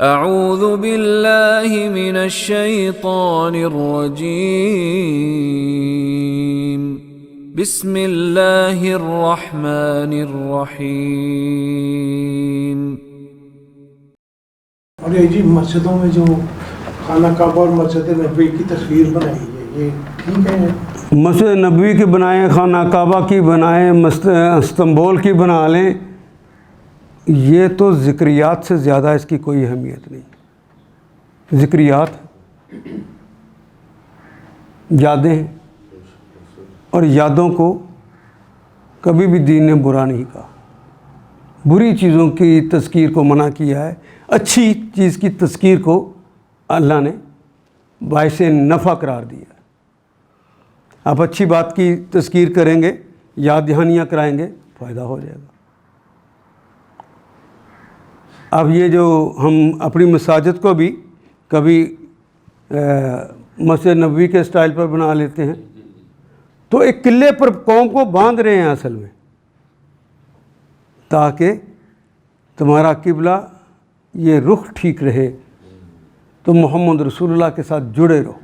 اعوذ باللہ من الشیطان الرجیم بسم اللہ الرحمن الرحیم۔ اور یہ جی مسجدوں میں جو خانہ کعبہ اور مسجد نبوی کی تصویر بنائی ہے، یہ ٹھیک ہے؟ مسجد نبوی کی بنائیں، خانہ کعبہ کی بنائیں، استنبول کی بنا لیں، یہ تو ذکریات سے زیادہ اس کی کوئی اہمیت نہیں۔ ذکریات یادیں ہیں، اور یادوں کو کبھی بھی دین نے برا نہیں کہا۔ بری چیزوں کی تذکیر کو منع کیا ہے، اچھی چیز کی تذکیر کو اللہ نے باعث نفع قرار دیا ہے۔ آپ اچھی بات کی تذکیر کریں گے، یاد دہانیاں کرائیں گے، فائدہ ہو جائے گا۔ اب یہ جو ہم اپنی مساجد کو بھی کبھی مسجد نبوی کے سٹائل پر بنا لیتے ہیں، تو ایک قلعے پر قوم کو باندھ رہے ہیں اصل میں، تاکہ تمہارا قبلہ یہ رخ ٹھیک رہے، تو محمد رسول اللہ کے ساتھ جڑے رہو۔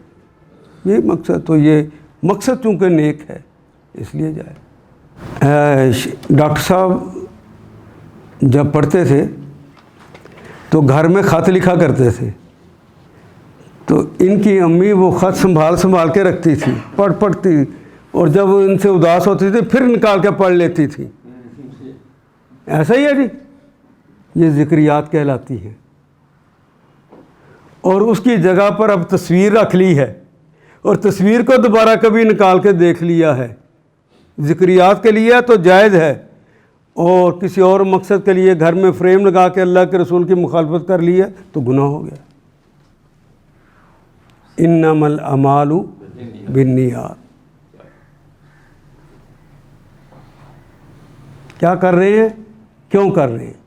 یہ مقصد، تو یہ مقصد چونکہ نیک ہے اس لیے جائے۔ ڈاکٹر صاحب جب پڑھتے تھے تو گھر میں خط لکھا کرتے تھے، تو ان کی امی وہ خط سنبھال کے رکھتی تھی، پڑھتی، اور جب ان سے اداس ہوتی تھی پھر نکال کے پڑھ لیتی تھی۔ ایسا ہی ہے جی، یہ ذکریات کہلاتی ہیں۔ اور اس کی جگہ پر اب تصویر رکھ لی ہے، اور تصویر کو دوبارہ کبھی نکال کے دیکھ لیا ہے۔ ذکریات کے لیے تو جائز ہے، اور کسی اور مقصد کے لیے گھر میں فریم لگا کے اللہ کے رسول کی مخالفت کر لی ہے تو گناہ ہو گیا۔ انما الاعمال بالنیات۔ کیا کر رہے ہیں، کیوں کر رہے ہیں؟